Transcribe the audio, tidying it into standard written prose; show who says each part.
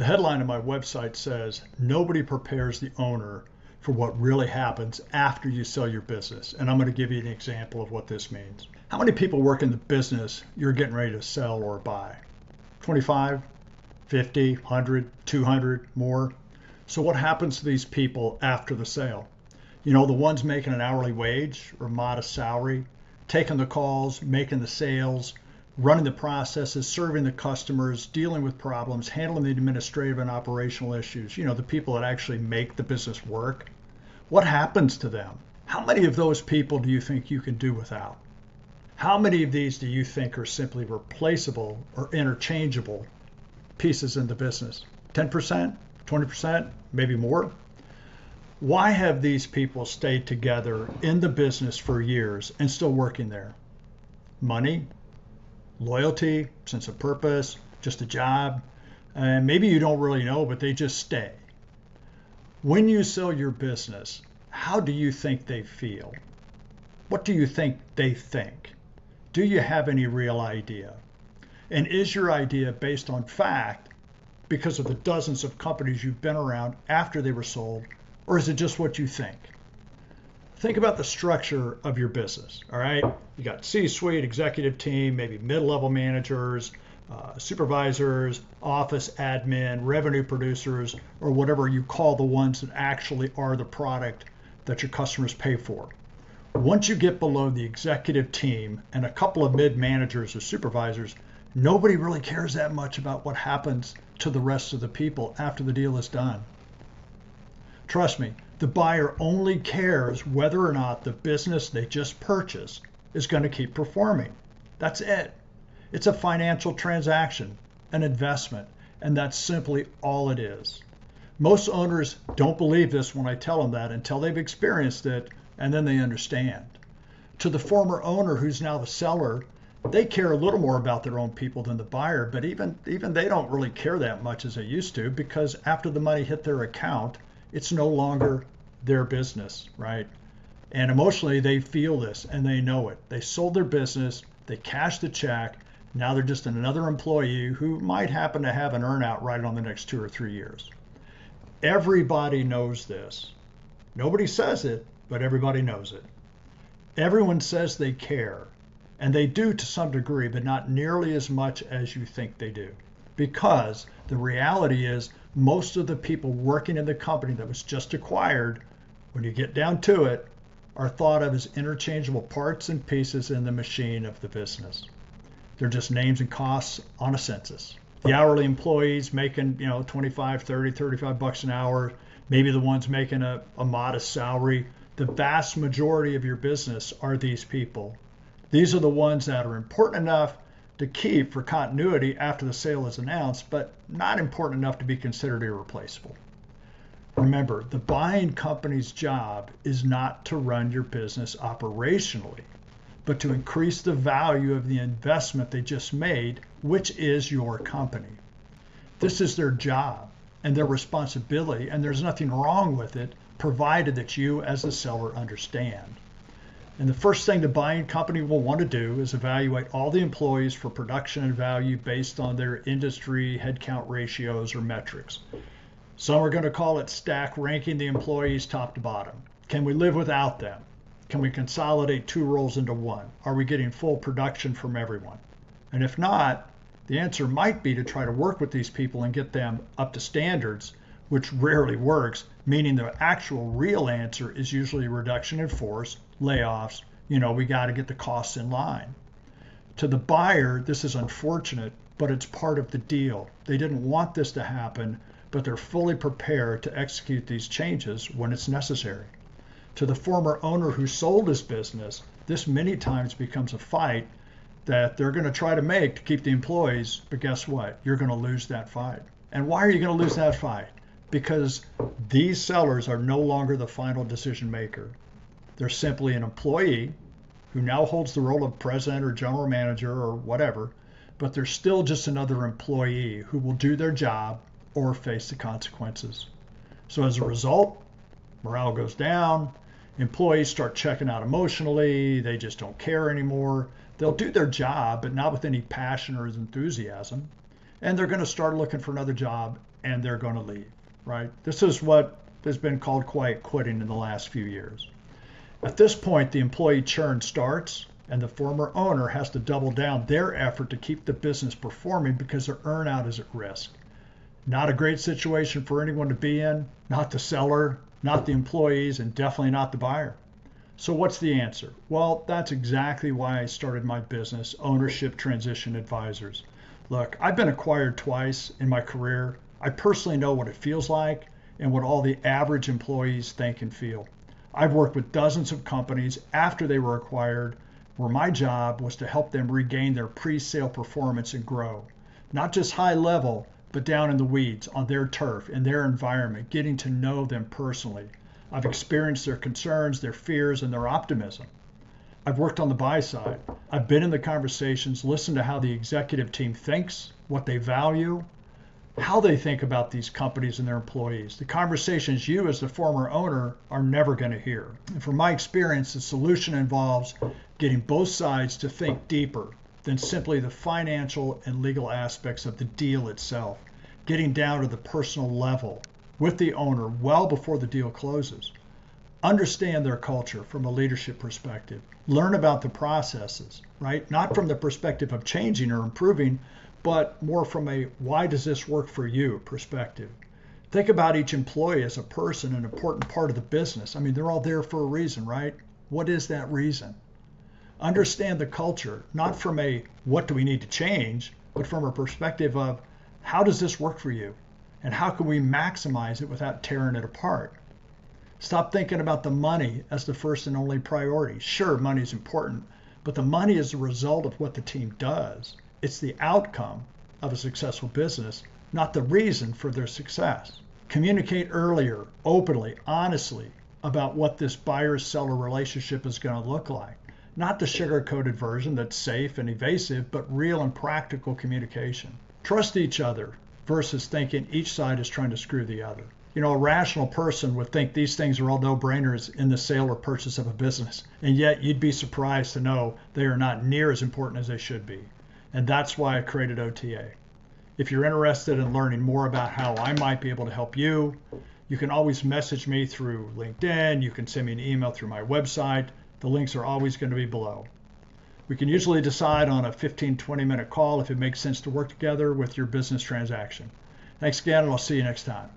Speaker 1: The headline of my website says, "Nobody prepares the owner for what really happens after you sell your business." And I'm going to give you an example of what this means. How many people work in the business you're getting ready to sell or buy? 25, 50, 100, 200, more? So what happens to these people after the sale? You know, the ones making an hourly wage or modest salary, taking the calls, making the sales, running the processes, serving the customers, dealing with problems, handling the administrative and operational issues, you know, the people that actually make the business work. What happens to them? How many of those people do you think you can do without? How many of these do you think are simply replaceable or interchangeable pieces in the business? 10%, 20%, maybe more? Why have these people stayed together in the business for years and still working there? Money, loyalty, sense of purpose, just a job, and maybe you don't really know, but they just stay. When you sell your business, how do you think they feel? What do you think they think? Do you have any real idea? And is your idea based on fact because of the dozens of companies you've been around after they were sold, or is it just what you think? Think about the structure of your business, all right? You got C-suite, executive team, maybe mid-level managers, supervisors, office admin, revenue producers, or whatever you call the ones that actually are the product that your customers pay for. Once you get below the executive team and a couple of mid-managers or supervisors, nobody really cares that much about what happens to the rest of the people after the deal is done. Trust me, the buyer only cares whether or not the business they just purchased is going to keep performing. That's it. It's a financial transaction, an investment, and that's simply all it is. Most owners don't believe this when I tell them that until they've experienced it, and then they understand. To the former owner who's now the seller, they care a little more about their own people than the buyer, but even they don't really care that much as they used to, because after the money hit their account, it's no longer their business, right? And emotionally, they feel this and they know it. They sold their business, they cashed the check. Now they're just another employee who might happen to have an earnout right on the next 2 or 3 years. Everybody knows this. Nobody says it, but everybody knows it. Everyone says they care, and they do to some degree, but not nearly as much as you think they do. Because the reality is most of the people working in the company that was just acquired, when you get down to it, are thought of as interchangeable parts and pieces in the machine of the business. They're just names and costs on a census. The hourly employees making, 25, 30, 35 bucks an hour, maybe the ones making a modest salary, the vast majority of your business are these people. These are the ones that are important enough to keep for continuity after the sale is announced, but not important enough to be considered irreplaceable. Remember, the buying company's job is not to run your business operationally, but to increase the value of the investment they just made, which is your company. This is their job and their responsibility, and there's nothing wrong with it, provided that you as the seller understand. And the first thing the buying company will want to do is evaluate all the employees for production and value based on their industry headcount ratios or metrics. Some are going to call it stack ranking the employees top to bottom. Can we live without them? Can we consolidate 2 roles into one? Are we getting full production from everyone? And if not, the answer might be to try to work with these people and get them up to standards, which rarely works, meaning the actual real answer is usually a reduction in force, layoffs. We got to get the costs in line. To the buyer, this is unfortunate, but it's part of the deal. They didn't want this to happen, but they're fully prepared to execute these changes when it's necessary. To the former owner who sold his business, this many times becomes a fight that they're going to try to make to keep the employees, but guess what? You're going to lose that fight. And why are you going to lose that fight? Because these sellers are no longer the final decision maker. They're simply an employee who now holds the role of president or general manager or whatever, but they're still just another employee who will do their job or face the consequences. So as a result, morale goes down, employees start checking out emotionally, they just don't care anymore. They'll do their job, but not with any passion or enthusiasm. And they're going to start looking for another job and they're going to leave, right? This is what has been called quiet quitting in the last few years. At this point, the employee churn starts, and the former owner has to double down their effort to keep the business performing because their earnout is at risk. Not a great situation for anyone to be in, not the seller, not the employees, and definitely not the buyer. So what's the answer? Well, that's exactly why I started my business, Ownership Transition Advisors. Look, I've been acquired twice in my career. I personally know what it feels like and what all the average employees think and feel. I've worked with dozens of companies after they were acquired where my job was to help them regain their pre-sale performance and grow. Not just high level, but down in the weeds on their turf, in their environment, getting to know them personally. I've experienced their concerns, their fears, and their optimism. I've worked on the buy side. I've been in the conversations, listened to how the executive team thinks, what they value, how they think about these companies and their employees. The conversations you as the former owner are never going to hear. And from my experience, the solution involves getting both sides to think deeper than simply the financial and legal aspects of the deal itself, getting down to the personal level with the owner well before the deal closes. Understand their culture from a leadership perspective. Learn about the processes, right? Not from the perspective of changing or improving, but more from a why does this work for you perspective. Think about each employee as a person, an important part of the business. I mean, they're all there for a reason, right? What is that reason? Understand the culture, not from a what do we need to change, but from a perspective of how does this work for you? And how can we maximize it without tearing it apart? Stop thinking about the money as the first and only priority. Sure, money is important, but the money is the result of what the team does. It's the outcome of a successful business, not the reason for their success. Communicate earlier, openly, honestly about what this buyer-seller relationship is going to look like. Not the sugar-coated version that's safe and evasive, but real and practical communication. Trust each other versus thinking each side is trying to screw the other. You know, a rational person would think these things are all no-brainers in the sale or purchase of a business, and yet you'd be surprised to know they are not near as important as they should be. And that's why I created OTA. If you're interested in learning more about how I might be able to help you, you can always message me through LinkedIn. You can send me an email through my website. The links are always going to be below. We can usually decide on a 15-20 minute call if it makes sense to work together with your business transaction. Thanks again, and I'll see you next time.